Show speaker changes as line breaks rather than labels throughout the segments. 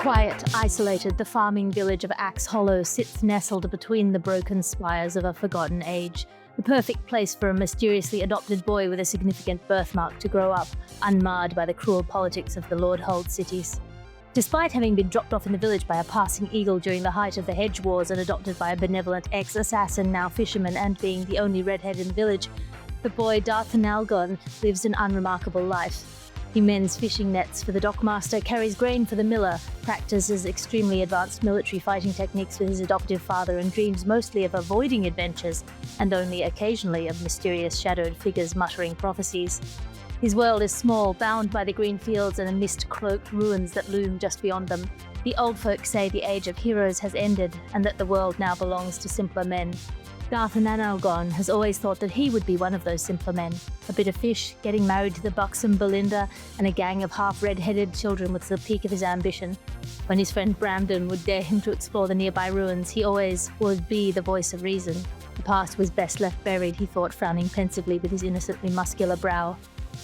Quiet, isolated, the farming village of Axe Hollow sits nestled between the broken spires of a forgotten age. The perfect place for a mysteriously adopted boy with a significant birthmark to grow up, unmarred by the cruel politics of the Lord-held cities. Despite having been dropped off in the village by a passing eagle during the height of the Hedge Wars and adopted by a benevolent ex-assassin, now fisherman, and being the only redhead in the village, the boy Dawson lives an unremarkable life. He mends fishing nets for the dockmaster, carries grain for the miller, practices extremely advanced military fighting techniques with his adoptive father, and dreams mostly of avoiding adventures, and only occasionally of mysterious shadowed figures muttering prophecies. His world is small, bound by the green fields and the mist-cloaked ruins that loom just beyond them. The old folk say the age of heroes has ended, and that the world now belongs to simpler men. Dawson has always thought that he would be one of those simpler men. A bit of fish, getting married to the buxom Belinda, and a gang of half-red-headed children was the peak of his ambition. When his friend Brandon would dare him to explore the nearby ruins, he always would be the voice of reason. The past was best left buried, he thought, frowning pensively with his innocently muscular brow.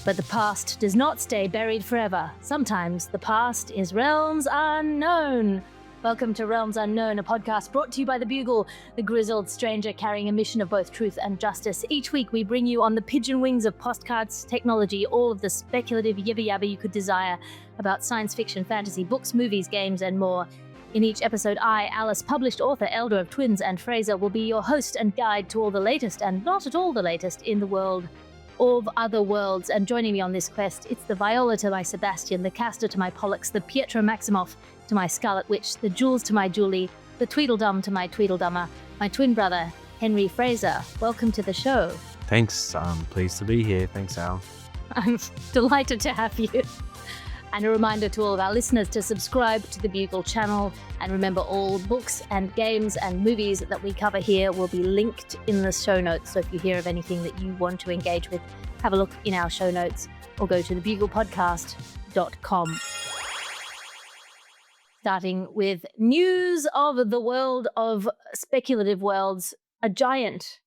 But the past does not stay buried forever. Sometimes the past is realms unknown. Welcome to Realms Unknown, a podcast brought to you by the Bugle, the grizzled stranger carrying a mission of both truth and justice. Each week we bring you on the pigeon wings of postcards, technology, all of the speculative yibba-yabba you could desire about science fiction, fantasy, books, movies, games, and more. In each episode, I, Alice, published author, elder of twins, and Fraser will be your host and guide to all the latest, and not at all the latest, in the world of other worlds. And joining me on this quest, it's the Viola to my Sebastian, the Castor to my Pollux, the Pietro Maximoff to my Scarlet Witch, the Jules to my Julie, the Tweedledum to my Tweedledummer, my twin brother, Henry Fraser. Welcome to the show.
Thanks. I'm pleased to be here. Thanks, Al.
I'm delighted to have you. And a reminder to all of our listeners to subscribe to the Bugle channel. And remember, all books and games and movies that we cover here will be linked in the show notes. So if you hear of anything that you want to engage with, have a look in our show notes or go to thebuglepodcast.com. Starting with news of the world of speculative worlds, a giant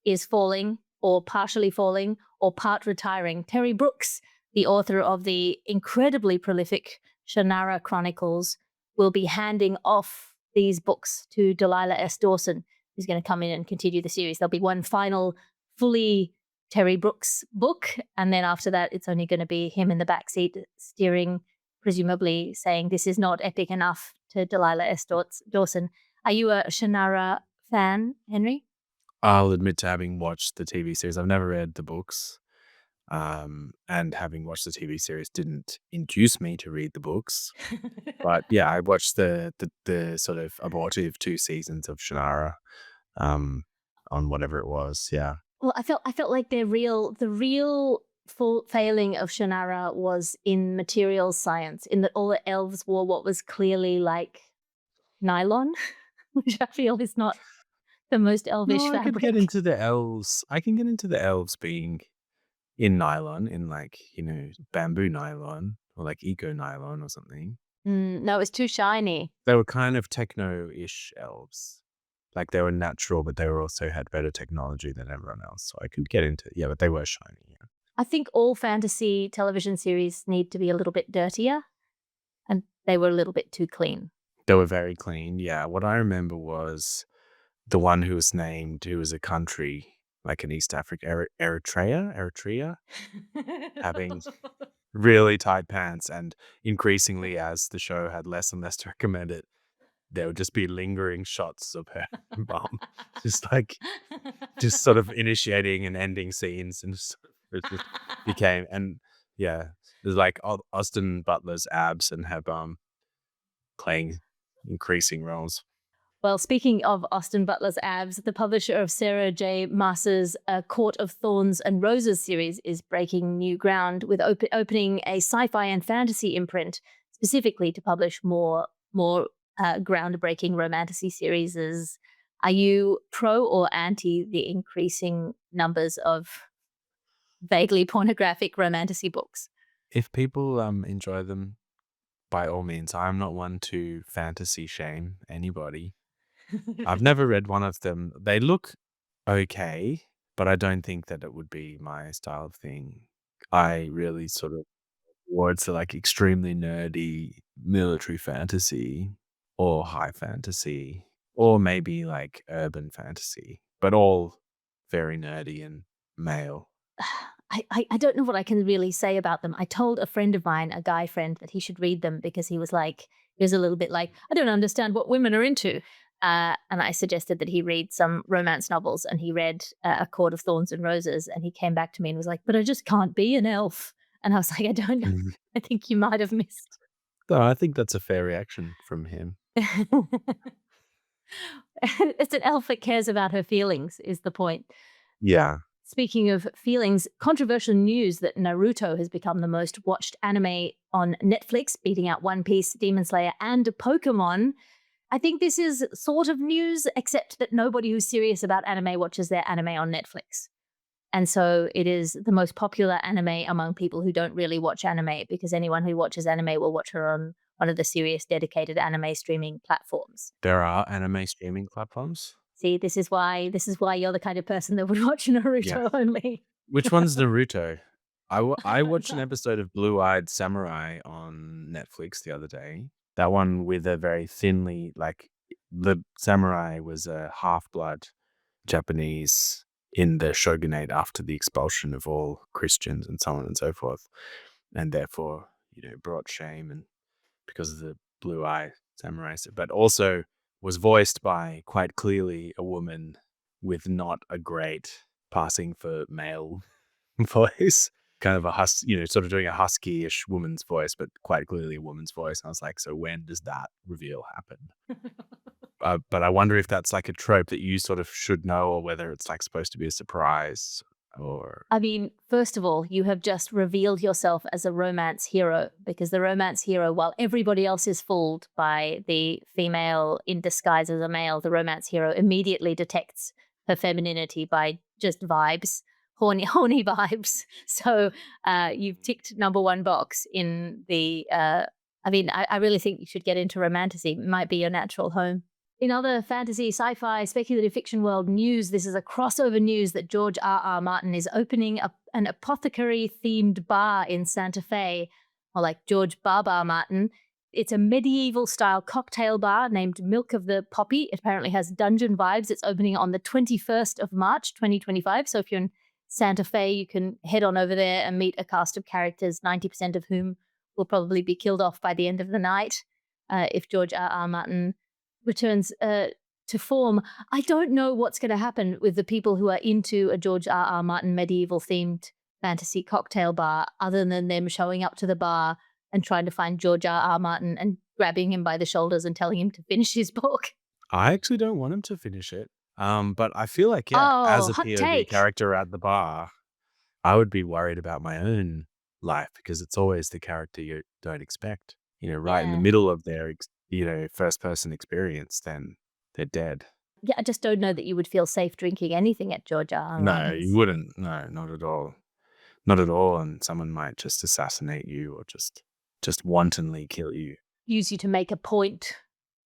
is falling, or partially falling, or part retiring. Terry Brooks, the author of the incredibly prolific Shannara Chronicles, will be handing off these books to Delilah S. Dawson, who's going to come in and continue the series. There'll be one final fully Terry Brooks book, and then after that, it's only going to be him in the backseat steering, presumably saying this is not epic enough, to Delilah S. Dawson. Are you a Shannara fan, Henry?
I'll admit to having watched the TV series. I've never read the books. And having watched the TV series didn't induce me to read the books. But yeah, I watched the sort of abortive 2 seasons of Shannara on whatever it was. Yeah.
Well, I felt like the real full failing of Shannara was in materials science, in that all the elves wore what was clearly like nylon, which I feel is not the most elvish fabric.
I can get into the elves being in nylon, in like, bamboo nylon or like eco nylon or something.
No, it's too shiny.
They were kind of techno-ish elves. Like they were natural, but they also had better technology than everyone else. So I could get into it. Yeah, but they were shiny. Yeah.
I think all fantasy television series need to be a little bit dirtier, and they were a little bit too clean.
They were very clean. Yeah. What I remember was the one who was a country, like in East Africa, Eritrea, having really tight pants. And increasingly, as the show had less and less to recommend it, there would just be lingering shots of her bum, just sort of initiating and ending scenes. And it just became, and yeah, there's like Austin Butler's abs and her bum playing increasing roles.
Well, speaking of Austin Butler's abs, the publisher of Sarah J. Maas's Court of Thorns and Roses series is breaking new ground with opening a sci-fi and fantasy imprint specifically to publish more groundbreaking romantasy series. Are you pro or anti the increasing numbers of vaguely pornographic romantasy books?
If people enjoy them, by all means. I'm not one to fantasy shame anybody. I've never read one of them. They look okay, but I don't think that it would be my style of thing. I really sort of towards the like extremely nerdy military fantasy or high fantasy or maybe like urban fantasy, but all very nerdy and male.
I don't know what I can really say about them. I told a friend of mine, a guy friend, that he should read them because he was a little bit like, I don't understand what women are into. And I suggested that he read some romance novels, and he read A Court of Thorns and Roses, and he came back to me and was like, but I just can't be an elf. And I was like, I don't know.
Mhm.
I think you might have missed.
So I think that's a fair reaction from him.
It's an elf that cares about her feelings, is the point.
Yeah.
Speaking of feelings, controversial news that Naruto has become the most watched anime on Netflix, beating out One Piece, Demon Slayer, and Pokemon. I think this is sort of news, except that nobody who's serious about anime watches their anime on Netflix. And so it is the most popular anime among people who don't really watch anime, because anyone who watches anime will watch her on one of the serious dedicated anime streaming platforms.
There are anime streaming platforms.
See, this is why you're the kind of person that would watch Naruto only.
Which one's Naruto? I watched an episode of Blue-Eyed Samurai on Netflix the other day. That one with a very thinly, like, the samurai was a half-blood Japanese in the shogunate after the expulsion of all Christians and so on and so forth, and therefore, brought shame and because of the blue-eye samurai, but also was voiced by quite clearly a woman with not a great passing for male voice, kind of a sort of doing a husky-ish woman's voice, but quite clearly a woman's voice. And I was like, so when does that reveal happen? But I wonder if that's like a trope that you sort of should know, or whether it's like supposed to be a surprise. Or
I mean, first of all, you have just revealed yourself as a romance hero, because the romance hero, while everybody else is fooled by the female in disguise as a male, the romance hero immediately detects her femininity by just vibes, horny vibes. So you've ticked number one box in the. I really think you should get into romantasy. It might be your natural home. In other fantasy, sci-fi, speculative fiction world news, this is a crossover news that George R.R. Martin is opening an apothecary-themed bar in Santa Fe, or like George Barbar Martin. It's a medieval-style cocktail bar named Milk of the Poppy. It apparently has dungeon vibes. It's opening on the 21st of March, 2025. So if you're in Santa Fe, you can head on over there and meet a cast of characters, 90% of whom will probably be killed off by the end of the night if George R.R. Martin returns to form. I don't know what's going to happen with the people who are into a George R.R. Martin medieval-themed fantasy cocktail bar, other than them showing up to the bar and trying to find George R.R. Martin and grabbing him by the shoulders and telling him to finish his book.
I actually don't want him to finish it. But I feel like, as a
hot
POV
take.
character at the bar, I would be worried about my own life, because it's always the character you don't expect. Right in the middle of their first person experience, then they're dead.
Yeah, I just don't know that you would feel safe drinking anything at George R.R.
No,
Martin's.
you wouldn't. No, not at all. Not at all. And someone might just assassinate you, or just wantonly kill you.
Use you to make a point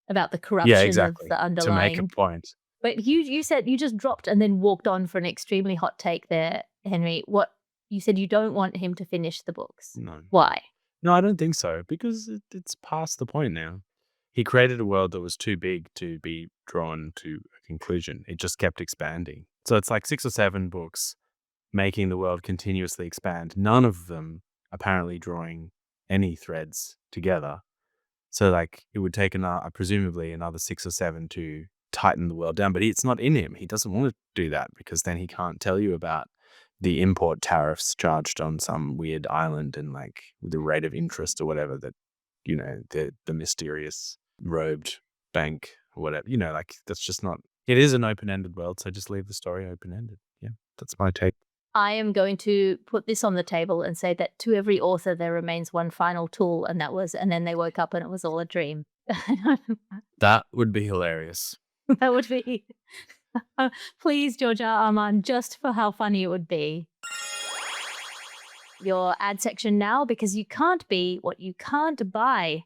about the corruption of the underlying.
To make a point.
But you said you just dropped and then walked on for an extremely hot take there, Henry. What you said, you don't want him to finish the books.
No.
Why?
No, I don't think so, because it's past the point now. He created a world that was too big to be drawn to a conclusion. It just kept expanding. So it's like 6 or 7 books making the world continuously expand, none of them apparently drawing any threads together. So like it would take presumably another 6 or 7 to tighten the world down, but it's not in him. He doesn't want to do that, because then he can't tell you about the import tariffs charged on some weird island and like the rate of interest or whatever that, the mysterious robed bank or whatever, like that's just not, it is an open-ended world. So just leave the story open-ended. Yeah, that's my take.
I am going to put this on the table and say that to every author, there remains one final tool, and then they woke up and it was all a dream.
That would be hilarious.
That would be. Please, George R. R. Martin, just for how funny it would be. Your ad section now, because you can't be what you can't buy.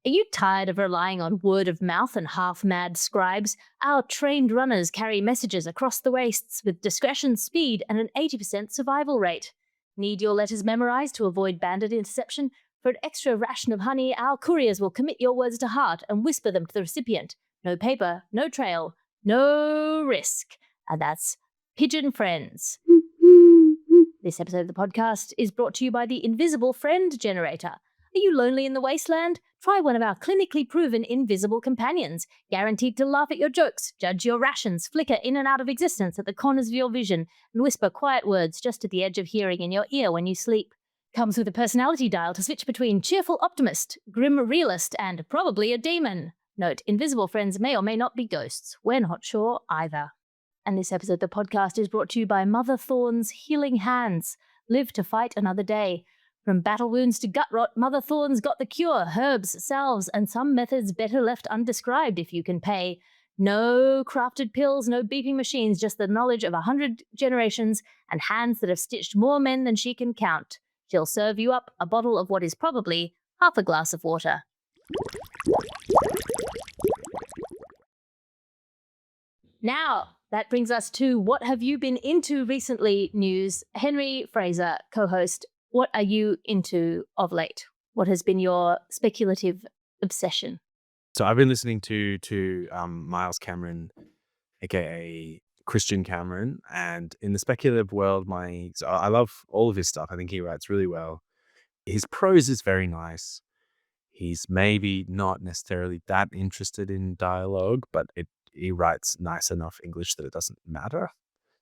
Are you tired of relying on word of mouth and half-mad scribes? Our trained runners carry messages across the wastes with discretion, speed, and an 80% survival rate. Need your letters memorized to avoid bandit interception? For an extra ration of honey, our couriers will commit your words to heart and whisper them to the recipient. No paper, no trail, no risk. And that's Pigeon Friends. This episode of the podcast is brought to you by the Invisible Friend Generator. Are you lonely in the wasteland? Try one of our clinically proven invisible companions, guaranteed to laugh at your jokes, judge your rations, flicker in and out of existence at the corners of your vision, and whisper quiet words just at the edge of hearing in your ear when you sleep. Comes with a personality dial to switch between cheerful optimist, grim realist, and probably a demon. Note, invisible friends may or may not be ghosts. We're not sure either. And this episode of the podcast is brought to you by Mother Thorn's Healing Hands. Live to fight another day. From battle wounds to gut rot, Mother Thorn's got the cure, herbs, salves, and some methods better left undescribed if you can pay. No crafted pills, no beeping machines, just the knowledge of 100 generations and hands that have stitched more men than she can count. She'll serve you up a bottle of what is probably half a glass of water. Now, that brings us to what have you been into recently news. Henry Fraser, co-host, what are you into of late? What has been your speculative obsession?
So I've been listening to Miles Cameron, aka Christian Cameron, and in the speculative world, I love all of his stuff. I think he writes really well. His prose is very nice. He's maybe not necessarily that interested in dialogue, but he writes nice enough English that it doesn't matter,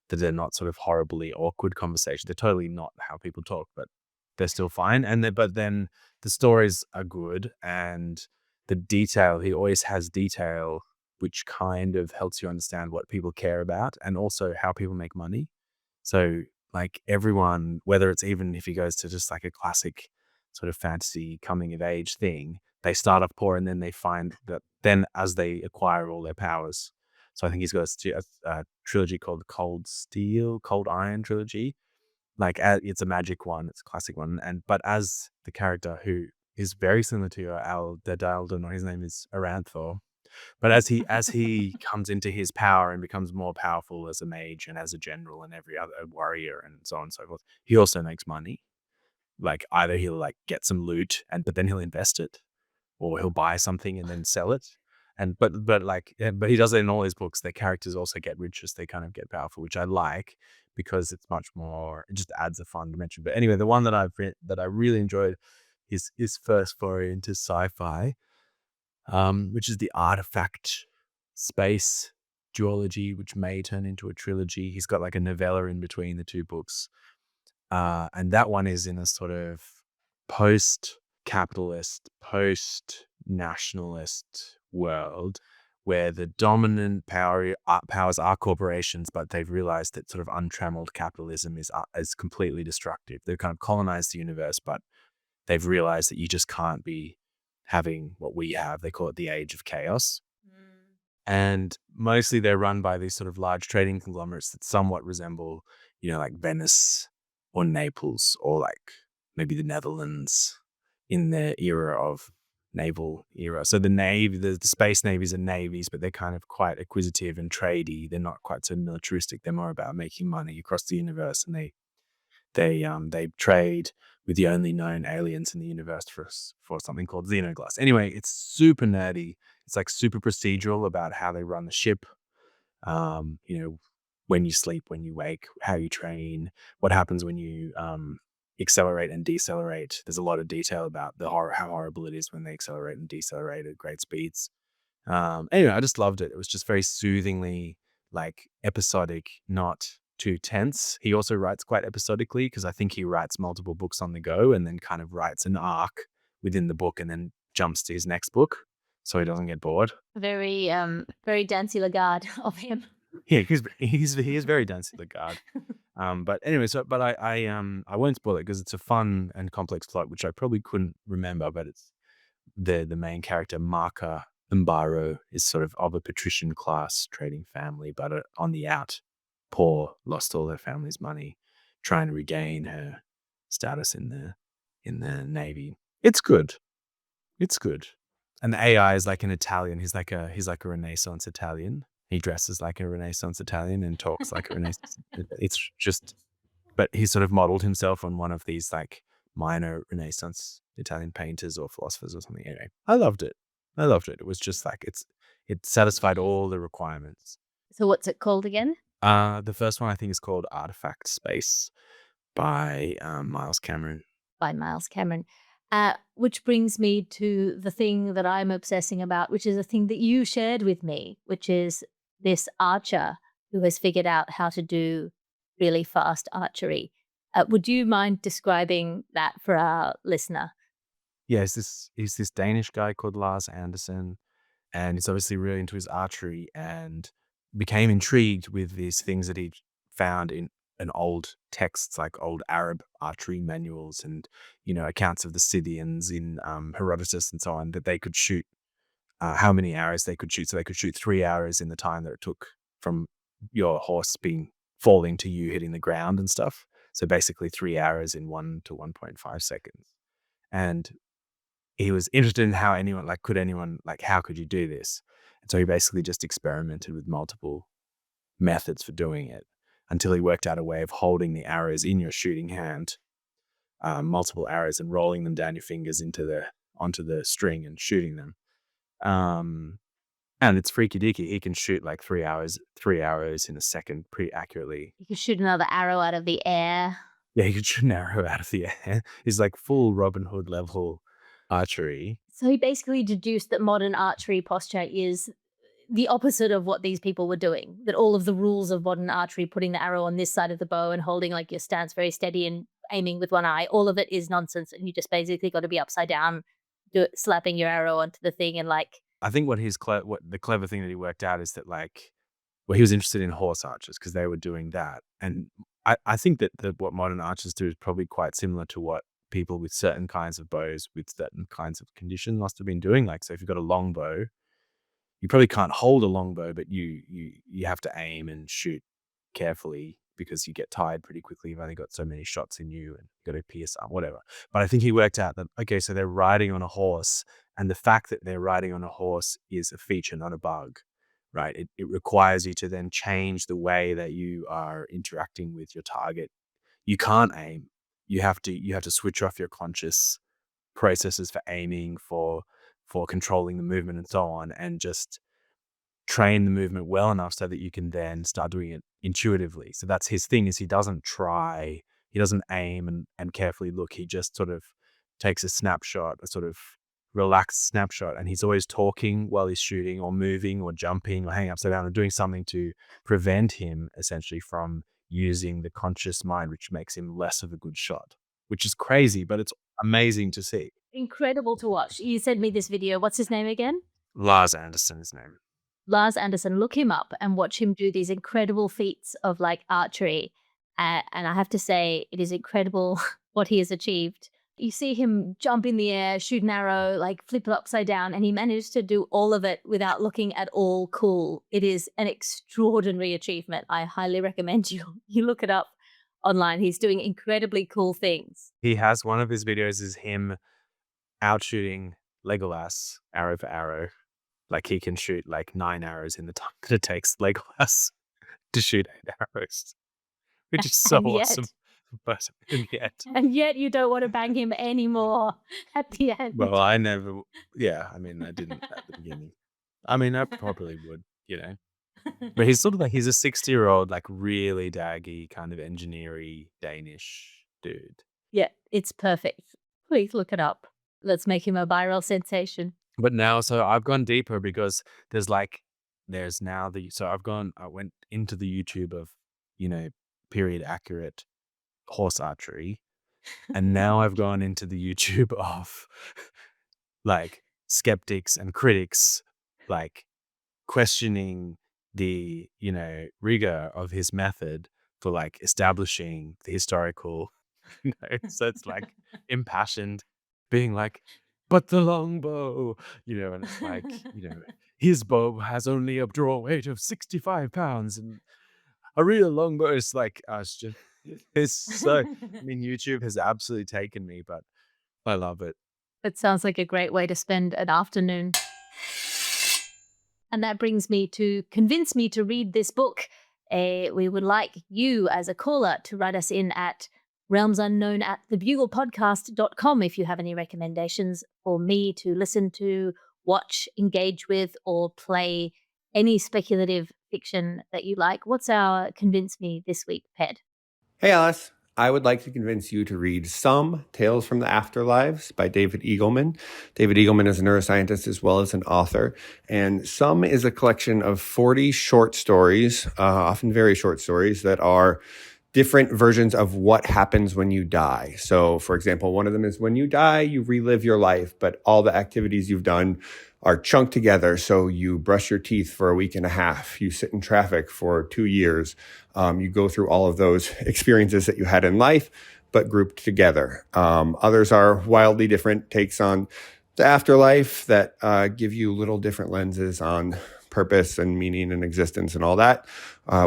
that they're not sort of horribly awkward conversations. They're totally not how people talk, but they're still fine. But then the stories are good, and the detail, he always has detail, which kind of helps you understand what people care about and also how people make money. So like everyone, whether it's even if he goes to just like a classic sort of fantasy coming of age thing, they start off poor and then they find that then as they acquire all their powers. So I think he's got a trilogy called Cold Iron trilogy. Like it's a magic one, it's a classic one. But as the character who is very similar to Al Dedalden, or his name is Aranthor. But as he comes into his power and becomes more powerful as a mage and as a general and every other warrior and so on and so forth, he also makes money. Like either he'll like get some loot but then he'll invest it, or he'll buy something and then sell it. But he does it in all his books. Their characters also get rich as they kind of get powerful, which I like because it's much more. It just adds a fun dimension. But anyway, the one that I've read that I really enjoyed is his first foray into sci-fi, which is the Artefact Space duology, which may turn into a trilogy. He's got like a novella in between the two books. And that one is in a sort of post-capitalist, post-nationalist world where the dominant powers are corporations, but they've realized that sort of untrammeled capitalism is completely destructive. They've kind of colonized the universe, but they've realized that you just can't be having what we have. They call it the age of chaos. And mostly they're run by these sort of large trading conglomerates that somewhat resemble, like Venice or Naples or like maybe the Netherlands in their era of naval era. So the Navy, the space navies are navies, but they're kind of quite acquisitive and tradey. They're not quite so militaristic. They're more about making money across the universe, and they trade with the only known aliens in the universe for something called xenoglass. Anyway, it's super nerdy. It's like super procedural about how they run the ship. When you sleep, when you wake, how you train, what happens when you accelerate and decelerate. There's a lot of detail about how horrible it is when they accelerate and decelerate at great speeds. Anyway, I just loved it. It was just very soothingly like episodic, not too tense. He also writes quite episodically because I think he writes multiple books on the go and then kind of writes an arc within the book and then jumps to his next book so he doesn't get bored.
Very Dancy Lagarde of him.
Yeah, he is very Dancy Lagarde. But anyway, I won't spoil it because it's a fun and complex plot, which I probably couldn't remember. But it's the main character, Marka Umbaro, is sort of a patrician class trading family, but on the out, poor, lost all her family's money, trying to regain her status in the Navy. It's good. And the AI is like an Italian. He's like a Renaissance Italian. He dresses like a Renaissance Italian and talks like a Renaissance. It's just But he sort of modeled himself on one of these like minor Renaissance Italian painters or philosophers or something. Anyway, I loved it. It was just like it satisfied all the requirements.
So what's it called again?
The first one I think is called Artefact Space by Miles Cameron.
By Miles Cameron. Which brings me to the thing that I'm obsessing about, which is a thing that you shared with me, which is this archer who has figured out how to do really fast archery. Would you mind describing that for our listener?
Yeah, he's this Danish guy called Lars Anderson, and he's obviously really into his archery and became intrigued with these things that he found in an old texts, like old Arab archery manuals and, accounts of the Scythians in Herodotus and so on, that they could shoot how many arrows they could shoot. So they could shoot 3 arrows in the time that it took from your horse falling to you hitting the ground and stuff. So basically 3 arrows in 1 to 1.5 seconds. And he was interested in how how could you do this? And so he basically just experimented with multiple methods for doing it until he worked out a way of holding the arrows in your shooting hand, multiple arrows, and rolling them down your fingers onto the string and shooting them. And it's freaky deaky. He can shoot like 3 arrows in a second pretty accurately.
You could shoot another arrow out of the air.
Yeah, he could shoot an arrow out of the air. He's like full Robin Hood level archery.
So he basically deduced that modern archery posture is the opposite of what these people were doing. That all of the rules of modern archery, putting the arrow on this side of the bow and holding like your stance very steady and aiming with one eye, all of it is nonsense. And you just basically got to be upside down, slapping your arrow onto the thing and like.
I think what the clever thing that he worked out is that he was interested in horse archers because they were doing that. And I think that what modern archers do is probably quite similar to what people with certain kinds of bows with certain kinds of conditions must have been doing. Like, so if you've got a long bow, you probably can't hold a long bow, but you have to aim and shoot carefully because you get tired pretty quickly. You've only got so many shots in you and you've got to pierce arm, whatever. But I think he worked out that, okay, so they're riding on a horse, and the fact that they're riding on a horse is a feature, not a bug, right? It requires you to then change the way that you are interacting with your target. You can't aim. You have to switch off your conscious processes for aiming, for controlling the movement and so on, and just train the movement well enough so that you can then start doing it intuitively. So that's his thing, is he doesn't aim and carefully look. He just sort of takes a snapshot, a sort of relaxed snapshot, and he's always talking while he's shooting or moving or jumping or hanging upside down or doing something to prevent him essentially from using the conscious mind, which makes him less of a good shot, which is crazy, but it's amazing to see.
Incredible to watch. You sent me this video. What's his name again?
Lars Anderson, his name.
Lars Anderson. Look him up and watch him do these incredible feats of like archery. And I have to say, it is incredible what he has achieved. You see him jump in the air, shoot an arrow, like flip it upside down, and he managed to do all of it without looking at all cool. It is an extraordinary achievement. I highly recommend you look it up online. He's doing incredibly cool things.
He has one of his videos is him out shooting Legolas arrow for arrow. Like he can shoot like 9 arrows in the time that it takes Legolas to shoot 8 arrows, which is so awesome. But
and yet you don't want to bang him anymore at the end.
Well, I never. Yeah, I mean, I didn't at the beginning. I mean, I probably would, But he's sort of like, he's a 60-year-old, like really daggy kind of engineer-y Danish dude.
Yeah, it's perfect. Please look it up. Let's make him a viral sensation.
But now, so I've gone deeper because I went into the YouTube of, period accurate horse archery. And now I've gone into the YouTube of like skeptics and critics, like questioning the, rigor of his method for like establishing the historical, so it's like impassioned, being like, but the longbow, and it's like, his bow has only a draw weight of 65 pounds and a real longbow is like, it's so, I mean, YouTube has absolutely taken me, but I love it.
It sounds like a great way to spend an afternoon. And that brings me to convince me to read this book. We would like you as a caller to write us in at realmsunknown at thebuglepodcast.com if you have any recommendations for me to listen to, watch, engage with, or play any speculative fiction that you like. What's our Convince Me this week, Ped?
Hey, Alice. I would like to convince you to read Some Tales from the Afterlives by David Eagleman. David Eagleman is a neuroscientist as well as an author. And Some is a collection of 40 short stories, often very short stories, that are different versions of what happens when you die. So, for example, one of them is when you die, you relive your life, but all the activities you've done are chunked together. So you brush your teeth for a week and a half. You sit in traffic for 2 years. You go through all of those experiences that you had in life, but grouped together. Others are wildly different takes on the afterlife that give you little different lenses on purpose and meaning and existence and all that,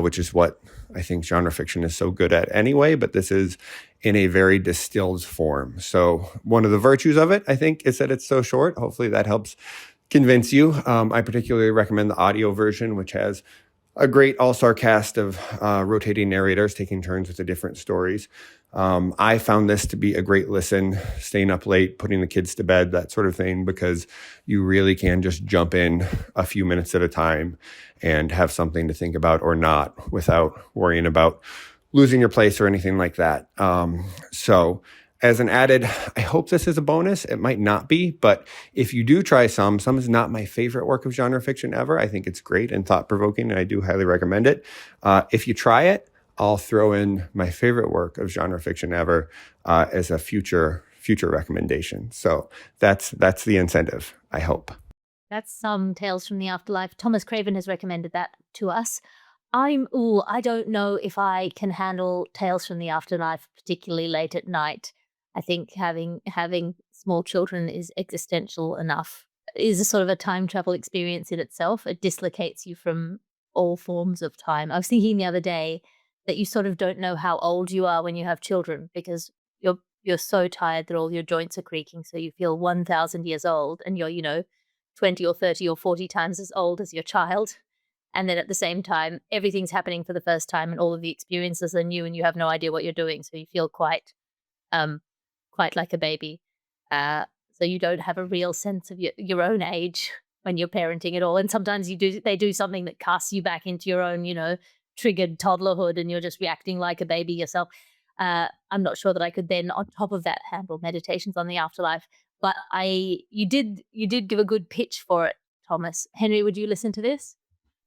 which is what I think genre fiction is so good at anyway, but this is in a very distilled form. So one of the virtues of it, I think, is that it's so short. Hopefully that helps convince you. I particularly recommend the audio version, which has a great all-star cast of rotating narrators taking turns with the different stories. I found this to be a great listen, staying up late, putting the kids to bed, that sort of thing, because you really can just jump in a few minutes at a time and have something to think about or not without worrying about losing your place or anything like that. So as an added, I hope this is a bonus. It might not be, but if you do try Some is not my favorite work of genre fiction ever. I think it's great and thought-provoking, and I do highly recommend it. If you try it, I'll throw in my favorite work of genre fiction ever as a future recommendation. So that's the incentive, I hope.
That's Some Tales from the Afterlife. Thomas Craven has recommended that to us. I don't know if I can handle Tales from the Afterlife particularly late at night. I think having small children is existential enough. It is a sort of a time travel experience in itself. It dislocates you from all forms of time. I was thinking the other day that you sort of don't know how old you are when you have children because you're so tired that all your joints are creaking, so you feel 1,000 years old, and you're 20 or 30 or 40 times as old as your child. And then at the same time, everything's happening for the first time, and all of the experiences are new, and you have no idea what you're doing. So you feel quite like a baby. So you don't have a real sense of your own age when you're parenting at all. And sometimes they do something that casts you back into your own, triggered toddlerhood, and you're just reacting like a baby yourself. I'm not sure that I could then, on top of that, handle Meditations on the Afterlife. But you did give a good pitch for it, Thomas. Henry, would you listen to this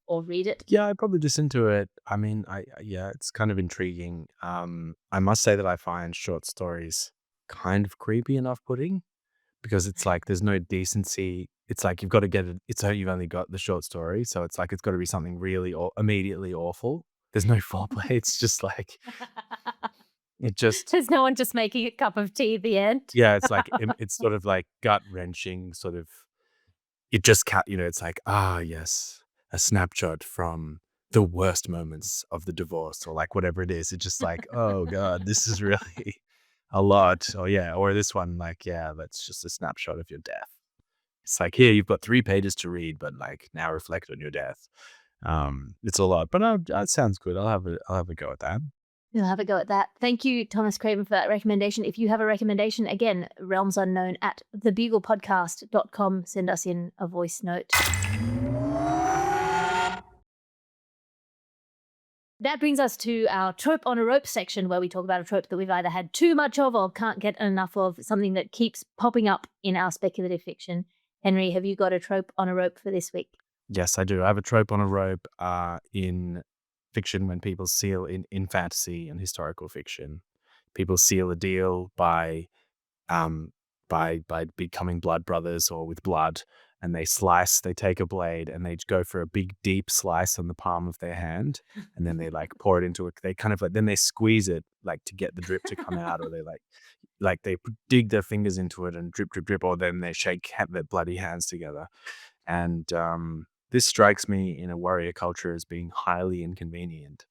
or read it?
Yeah, I'd probably listen to it. I mean, it's kind of intriguing. I must say that I find short stories kind of creepy and off-putting because it's like there's no decency. It's like you've got to get it. You've only got the short story, so it's like it's got to be something really or immediately awful. There's no foreplay. It's just like
there's no one just making a cup of tea at the end.
Yeah, it's like it's sort of like gut-wrenching. Sort of, it just it's like yes, a snapshot from the worst moments of the divorce or like whatever it is. It's just like, oh God, this is really a lot. Or this one, like, that's just a snapshot of your death. It's like, here, you've got 3 pages to read, but like now reflect on your death. It's a lot, but that sounds good. I'll have a go at that.
You'll have a go at that. Thank you, Thomas Craven, for that recommendation. If you have a recommendation, again, realmsunknown at thebuglepodcast.com. Send us in a voice note. That brings us to our Trope on a Rope section, where we talk about a trope that we've either had too much of or can't get enough of, something that keeps popping up in our speculative fiction. Henry, have you got a trope on a rope for this week?
Yes, I do. I have a trope on a rope in fiction when people seal in fantasy and historical fiction. People seal a deal by becoming blood brothers or with blood, and they take a blade and they go for a big deep slice on the palm of their hand, and then they like pour it into it. They kind of like, then they squeeze it like to get the drip to come out, or they like they dig their fingers into it and drip, or then they shake their bloody hands together. And this strikes me in a warrior culture as being highly inconvenient.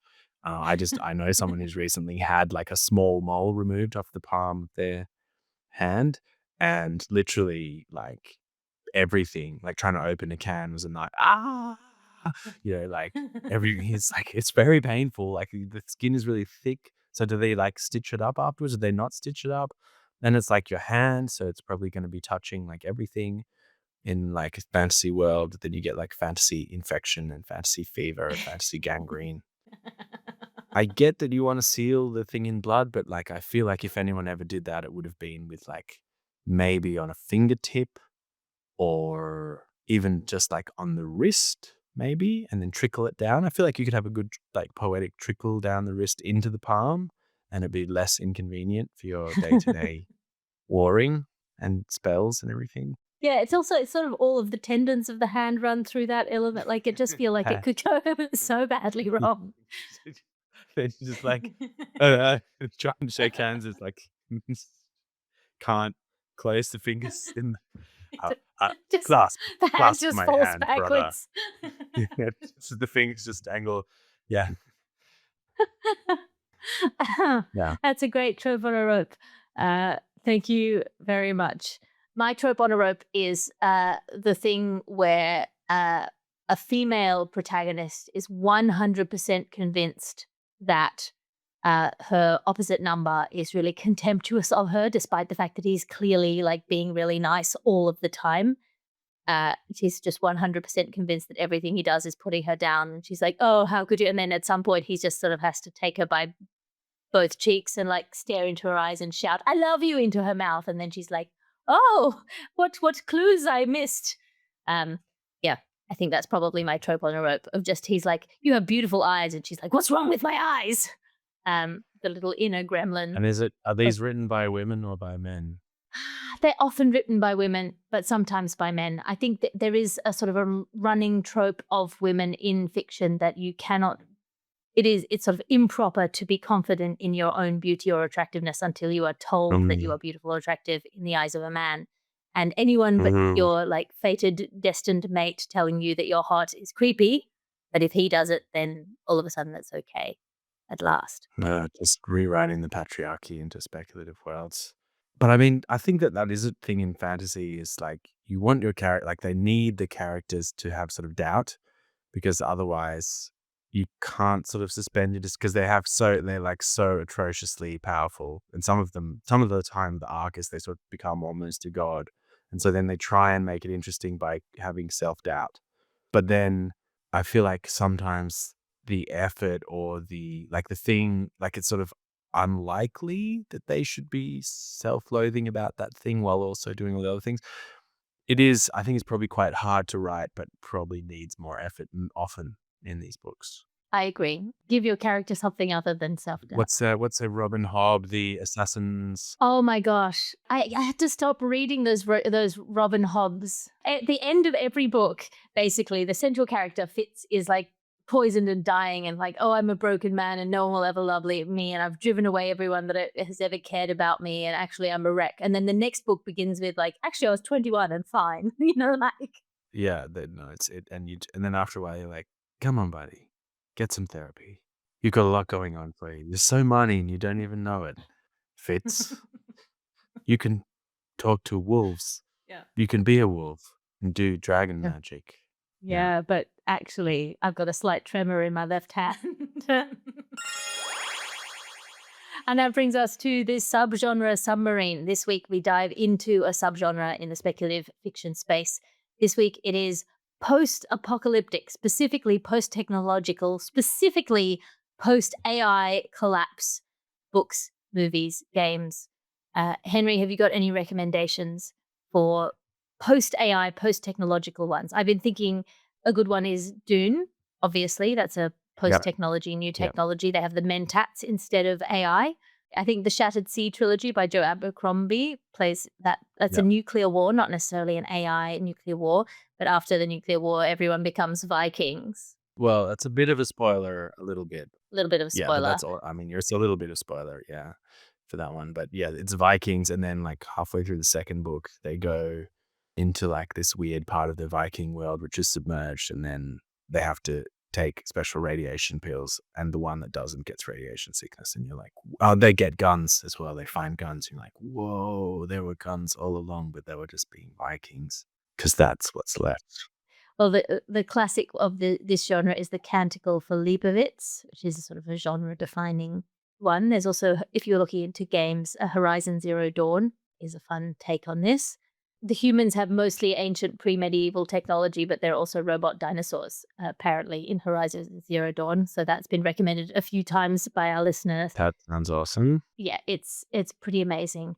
I know someone who's recently had like a small mole removed off the palm of their hand, and literally like everything, like trying to open a can was a night. like it's very painful. Like the skin is really thick. So do they like stitch it up afterwards? Do they not stitch it up? Then it's like your hand, so it's probably going to be touching like everything in like a fantasy world. Then you get like fantasy infection and fantasy fever, fantasy gangrene. I get that you want to seal the thing in blood, but like I feel like if anyone ever did that, it would have been with like maybe on a fingertip or even just like on the wrist, maybe, and then trickle it down. I feel like you could have a good like poetic trickle down the wrist into the palm, and it'd be less inconvenient for your day-to-day warring and spells and everything.
Yeah, it's sort of all of the tendons of the hand run through that element. Like it just feel like it could go so badly wrong.
They're just like trying to shake hands. It's like can't close the fingers in.
Just
Clasp
the hand
clasp
just
my
falls
hand, brother.
backwards.
So the fingers just dangle. Yeah. Yeah.
That's a great trope on a rope. Thank you very much. My trope on a rope is the thing where a female protagonist is 100% convinced that her opposite number is really contemptuous of her, despite the fact that he's clearly like being really nice all of the time. She's just 100% convinced that everything he does is putting her down. And she's like, oh, how could you? And then at some point, he just sort of has to take her by both cheeks and like stare into her eyes and shout, I love you, into her mouth. And then she's like, oh, what clues I missed. Yeah, I think that's probably my trope on a rope of just, he's like, you have beautiful eyes. And she's like, what's wrong with my eyes? The little inner gremlin.
And are these written by women or by men?
They're often written by women, but sometimes by men. I think that there is a sort of a running trope of women in fiction that you cannot, it's sort of improper to be confident in your own beauty or attractiveness until you are told that you are beautiful or attractive in the eyes of a man. And anyone but your like fated, destined mate telling you that you're hot is creepy. But if he does it, then all of a sudden it's okay at last.
Just rewriting the patriarchy into speculative worlds. But I mean, I think that is a thing in fantasy is like you want your character, like they need the characters to have sort of doubt because otherwise you can't sort of suspend it just because they're like so atrociously powerful. And some of the time the arc is they sort of become almost a god. And so then they try and make it interesting by having self-doubt. But then I feel like sometimes the effort or the thing, like it's sort of unlikely that they should be self-loathing about that thing while also doing all the other things. I think it's probably quite hard to write, but probably needs more effort often in these books.
I agree. Give your character something other than self-doubt.
What's a Robin Hobb, the assassins?
Oh my gosh. I had to stop reading those Robin Hobbs. At the end of every book, basically, the central character Fitz is like poisoned and dying and like, oh, I'm a broken man and no one will ever love me and I've driven away everyone that has ever cared about me and actually I'm a wreck. And then the next book begins with like, actually I was 21 and fine. Like.
Yeah, and then after a while you're like, come on, buddy, get some therapy. You've got a lot going on for you. You're so money and you don't even know it. Fitz. You can talk to wolves.
Yeah.
You can be a wolf and do dragon magic.
Yeah, but actually, I've got a slight tremor in my left hand. And that brings us to this subgenre submarine. This week, we dive into a subgenre in the speculative fiction space. This week, it is post-apocalyptic, specifically post-technological, specifically post-AI collapse books, movies, games. Henry, have you got any recommendations for post-AI, post-technological ones? I've been thinking a good one is Dune, obviously. That's a post-technology, new technology. Yep. They have the mentats instead of AI. I think the Shattered Sea trilogy by Joe Abercrombie plays that. That's a nuclear war, not necessarily an AI nuclear war, but after the nuclear war, everyone becomes Vikings.
Well, that's a bit of a spoiler, a little bit.
A little bit of a spoiler.
Yeah, but that's all. I mean, it's a little bit of spoiler, for that one. But yeah, it's Vikings, and then like halfway through the second book, they go into like this weird part of the Viking world which is submerged, and then they have to take special radiation pills, and the one that doesn't gets radiation sickness. And you're like, oh, they get guns as well. They find guns. And you're like, whoa, there were guns all along, but they were just being Vikings because that's what's left.
Well, the classic of this genre is the Canticle for Leibowitz, which is sort of a genre-defining one. There's also, if you're looking into games, Horizon Zero Dawn is a fun take on this. The humans have mostly ancient pre-medieval technology, but they're also robot dinosaurs, apparently, in Horizon Zero Dawn. So that's been recommended a few times by our listeners.
That sounds awesome.
Yeah, it's pretty amazing.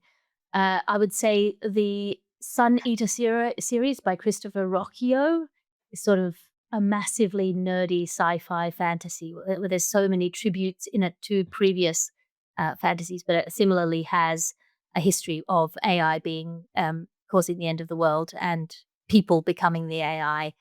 I would say the Sun Eater series by Christopher Rocchio is sort of a massively nerdy sci-fi fantasy where there's so many tributes in it to previous fantasies, but it similarly has a history of AI being causing the end of the world and people becoming the AI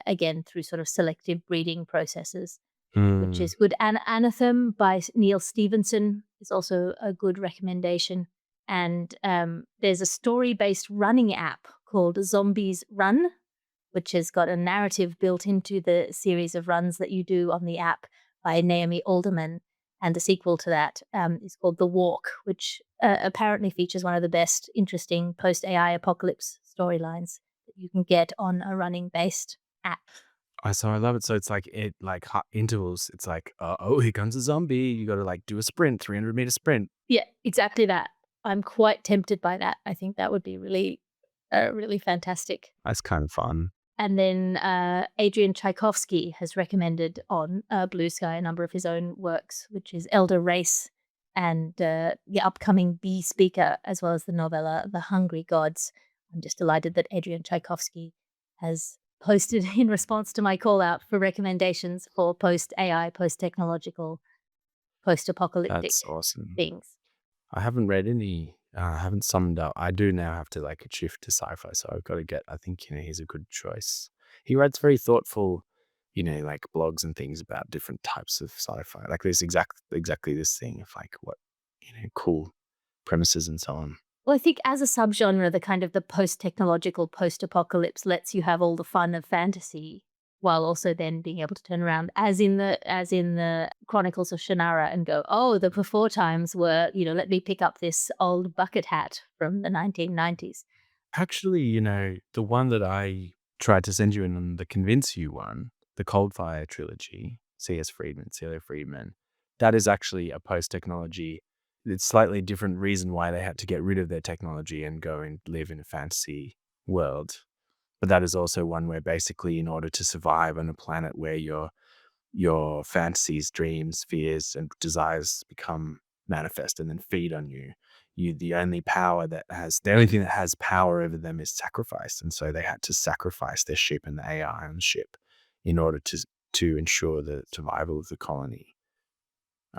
again through sort of selective breeding processes, which is good. And Anathem by Neil Stevenson is also a good recommendation. And there's a story-based running app called Zombies Run, which has got a narrative built into the series of runs that you do on the app by Naomi Alderman. And the sequel to that is called The Walk, which apparently features one of the best interesting post-AI apocalypse storylines that you can get on a running-based app.
So I love it. So it's like intervals. It's like, oh, here comes a zombie. You got to like do a sprint, 300-meter sprint.
Yeah, exactly that. I'm quite tempted by that. I think that would be really, really fantastic.
That's kind of fun.
And then Adrian Tchaikovsky has recommended on Blue Sky a number of his own works, which is Elder Race and the upcoming Bee Speaker, as well as the novella The Hungry Gods. I'm just delighted that Adrian Tchaikovsky has posted in response to my call out for recommendations for post-AI, post-technological, post-apocalyptic
That's awesome.
things.
I haven't read any. I haven't summed up. I do now have to like shift to sci-fi, so I've got to get. I think he's a good choice. He writes very thoughtful, like blogs and things about different types of sci-fi. Like there's exactly this thing of like what cool premises and so on.
Well, I think as a subgenre, the kind of the post-technological, post-apocalypse lets you have all the fun of fantasy while also then being able to turn around, as in the Chronicles of Shannara, and go, oh, the before times were, let me pick up this old bucket hat from the 1990s.
Actually, the one that I tried to send you in on the Convince You one, the Coldfire trilogy, C.S. Friedman, Celia Friedman, that is actually a post-technology. It's slightly different reason why they had to get rid of their technology and go and live in a fantasy world. But that is also one where basically in order to survive on a planet where your fantasies, dreams, fears, and desires become manifest and then feed on you, the only thing that has power over them is sacrifice. And so they had to sacrifice their ship and the AI on the ship in order to ensure the survival of the colony.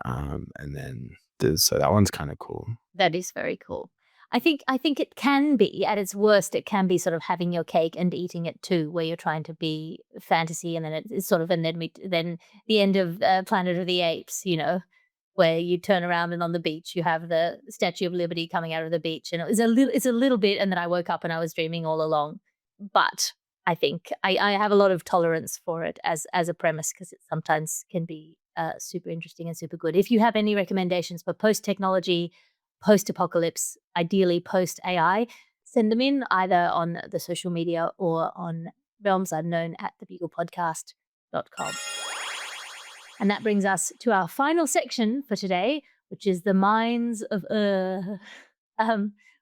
And then so that one's kind of cool.
That is very cool. I think it can be, at its worst, it can be sort of having your cake and eating it too, where you're trying to be fantasy, and then it's sort of, and then the end of Planet of the Apes, where you turn around and on the beach you have the Statue of Liberty coming out of the beach, and it's a little bit, and then I woke up and I was dreaming all along. But I think I have a lot of tolerance for it as a premise, because it sometimes can be super interesting and super good. If you have any recommendations for post-technology, post-apocalypse, ideally post-AI, send them in either on the social media or on realmsunknown@thebuglepodcast.com. And that brings us to our final section for today, which is the Minds of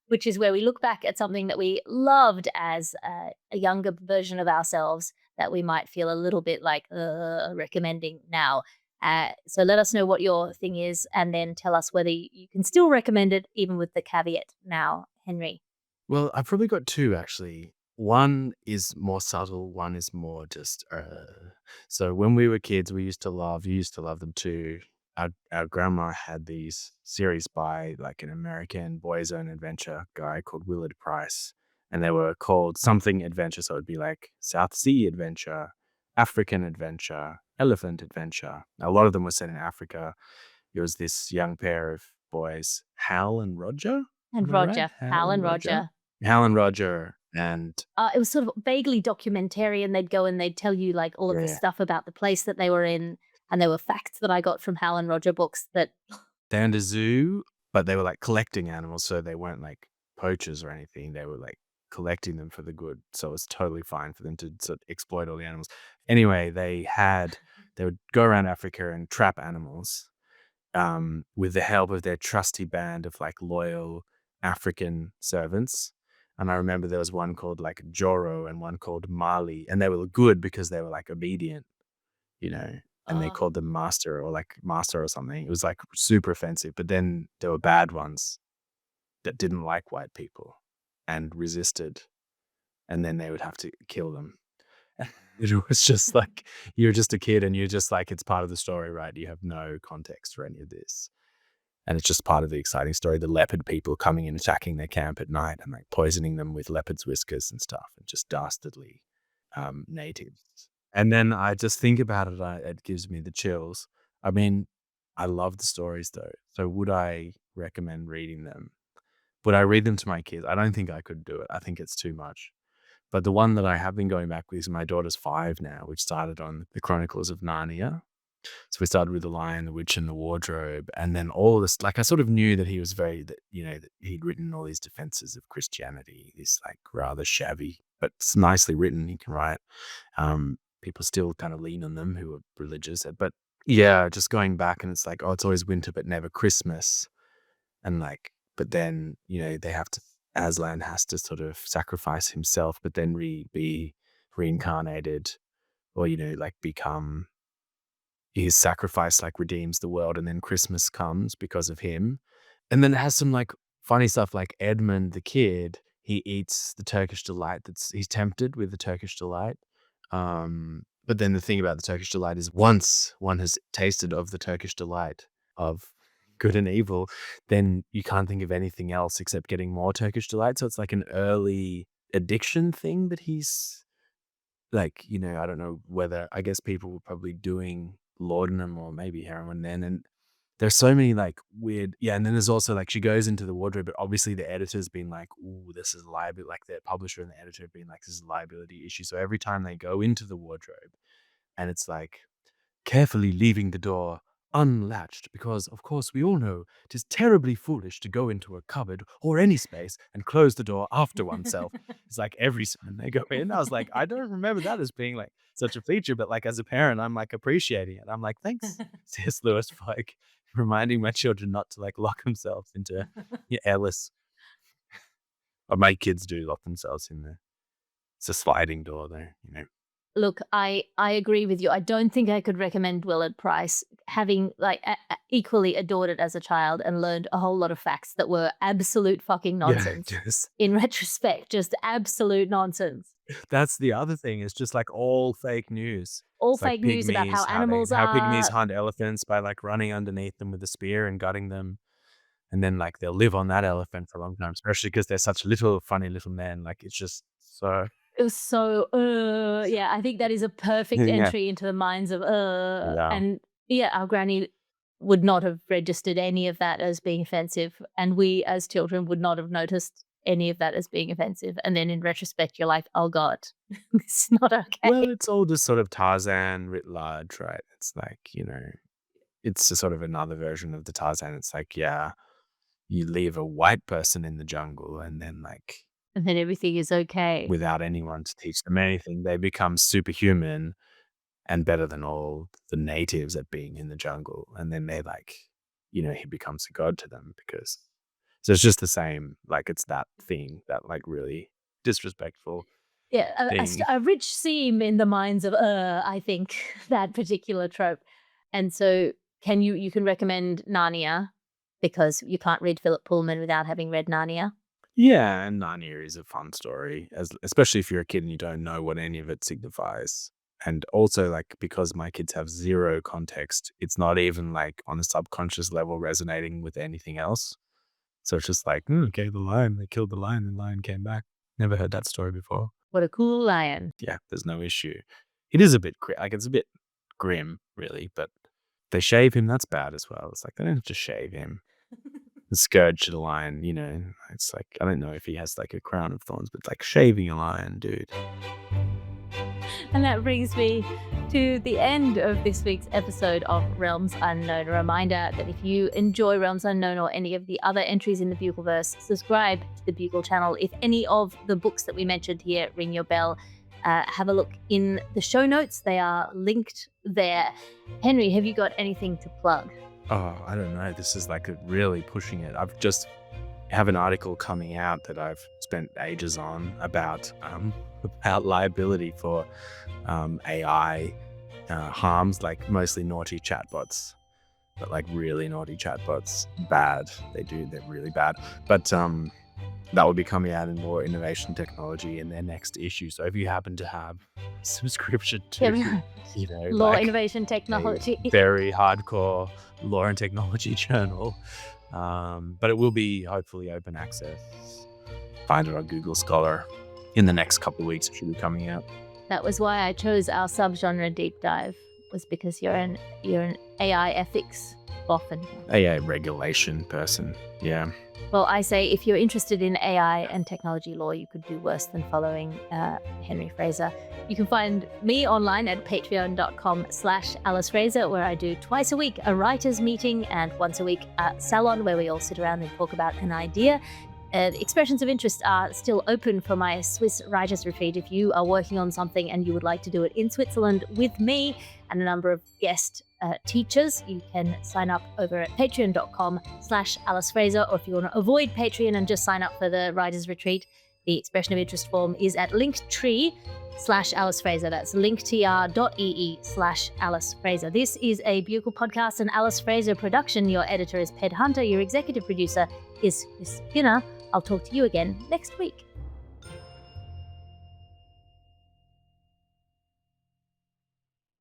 which is where we look back at something that we loved as a younger version of ourselves that we might feel a little bit like recommending now. So let us know what your thing is, and then tell us whether you can still recommend it, even with the caveat now, Henry.
Well, I've probably got two, actually. One is more subtle, one is more just... So when we were kids, you used to love them too. Our grandma had these series by like an American boys' own adventure guy called Willard Price, and they were called something adventure. So it'd be like South Sea Adventure, African Adventure, Elephant Adventure. A lot of them were set in Africa. It was this young pair of boys, Hal and Roger.
And Roger. Right? Hal and Roger.
Hal and Roger. And
it was sort of vaguely documentarian. They'd go and they'd tell you like all of the stuff about the place that they were in. And there were facts that I got from Hal and Roger books that...
They owned a zoo, but they were like collecting animals. So they weren't like poachers or anything. They were like collecting them for the good. So it's totally fine for them to sort of exploit all the animals. Anyway, they would go around Africa and trap animals with the help of their trusty band of like loyal African servants. And I remember there was one called like Joro and one called Mali, and they were good because they were like obedient, and they called them master or something. It was like super offensive. But then there were bad ones that didn't like white people and resisted, and then they would have to kill them. It was just like, you're just a kid and you're just like, it's part of the story, right? You have no context for any of this. And it's just part of the exciting story. The leopard people coming and attacking their camp at night and like poisoning them with leopard's whiskers and stuff, and just dastardly natives. And then I just think about it, it gives me the chills. I mean, I love the stories though. So would I recommend reading them? Would I read them to my kids? I don't think I could do it. I think it's too much. But the one that I have been going back with is my daughter's 5 now. We've started on the Chronicles of Narnia. So we started with The Lion, the Witch, and the Wardrobe. And then all this, like I sort of knew that he was that he'd written all these defenses of Christianity, this like rather shabby, but it's nicely written. He can write. People still kind of lean on them who are religious. But yeah, just going back and it's like, oh, it's always winter, but never Christmas. And like, but then, they have to, Aslan has to sort of sacrifice himself, but then be reincarnated or, like become, his sacrifice like redeems the world. And then Christmas comes because of him. And then it has some like funny stuff like Edmund, the kid, he eats the Turkish delight. He's tempted with the Turkish delight. But then the thing about the Turkish delight is once one has tasted of the Turkish delight of good and evil, then you can't think of anything else except getting more Turkish delight. So it's like an early addiction thing that he's like, I don't know whether, I guess people were probably doing laudanum or maybe heroin then. And there's so many like weird, and then there's also like she goes into the wardrobe, but obviously the editor's been like, ooh, this is liability, like the publisher and the editor have been like, this is a liability issue. So every time they go into the wardrobe and it's like carefully leaving the door unlatched, because of course we all know it is terribly foolish to go into a cupboard or any space and close the door after oneself. It's like every time they go in, I was like, I don't remember that as being like such a feature, but like as a parent, I'm like appreciating it. I'm like, thanks, C.S. Lewis, for like reminding my children not to like lock themselves into airless. Or my kids do lock themselves in there. It's a sliding door there,
Look, I agree with you. I don't think I could recommend Willard Price, having like equally adored it as a child and learned a whole lot of facts that were absolute fucking nonsense.
Yeah, just,
in retrospect, just absolute nonsense.
That's the other thing. It's just like all fake news.
All
It's like
fake news about how
pygmies,
animals
how
are.
pygmies hunt elephants by like running underneath them with a spear and gutting them. And then like they'll live on that elephant for a long time, especially because they're such funny little men. Like it's just so.
It was so, I think that is a perfect
Yeah.
entry into the minds of,
Yeah.
and our granny would not have registered any of that as being offensive. And we as children would not have noticed any of that as being offensive. And then in retrospect, you're like, oh God, it's not okay.
Well, it's all just sort of Tarzan writ large, right? It's like, it's just sort of another version of the Tarzan. It's like, yeah, you leave a white person in the jungle and then like,
and then everything is okay.
without anyone to teach them anything, they become superhuman and better than all the natives at being in the jungle. And then they like, he becomes a god to them because, so it's just the same, like it's that thing, that like really disrespectful.
Yeah, a rich seam in the minds of, I think, that particular trope. And so you can recommend Narnia because you can't read Philip Pullman without having read Narnia.
Yeah, and Narnia is a fun story, especially if you're a kid and you don't know what any of it signifies. And also, like, because my kids have zero context, it's not even like on a subconscious level resonating with anything else. So it's just like, okay, the lion, they killed the lion, and the lion came back. Never heard that story before.
What a cool lion.
Yeah, there's no issue. It is a bit, it's a bit grim, really, but if they shave him, that's bad as well. It's like, they don't have to shave him. The scourge to the lion, it's like, I don't know if he has like a crown of thorns, but like shaving a lion, dude.
And that brings me to the end of this week's episode of Realms Unknown. A reminder that if you enjoy Realms Unknown or any of the other entries in the Bugleverse, subscribe to the Bugle channel. If any of the books that we mentioned here ring your bell, have a look in the show notes. They are linked there. Henry, have you got anything to plug?
Oh, I don't know. This is like really pushing it. I've just have an article coming out that I've spent ages on about liability for AI harms, like mostly naughty chatbots, but like really naughty chatbots. Bad. They're really bad. But that will be coming out in more innovation technology in their next issue. So if you happen to have subscription to,
law,
like
innovation technology,
a very hardcore law and technology journal, but it will be hopefully open access. Find it on Google Scholar in the next couple of weeks. It should be coming out.
That was why I chose our subgenre deep dive, was because you're an AI ethics boffin.
AI regulation person. Yeah.
Well, I say if you're interested in AI and technology law, you could do worse than following Henry Fraser. You can find me online at patreon.com/Alice Fraser, where I do twice a week a writers meeting and once a week a salon where we all sit around and talk about an idea. Expressions of interest are still open for my Swiss writers retreat. If you are working on something and you would like to do it in Switzerland with me and a number of guest teachers, you can sign up over at patreon.com/Alice Fraser. Or if you want to avoid Patreon and just sign up for the writers retreat, the expression of interest form is at linktree/Alice Fraser. That's linktr.ee/Alice Fraser. This is a Bugle podcast and Alice Fraser production. Your editor is Ped Hunter. Your executive producer is Chris Skinner. I'll talk to you again next week.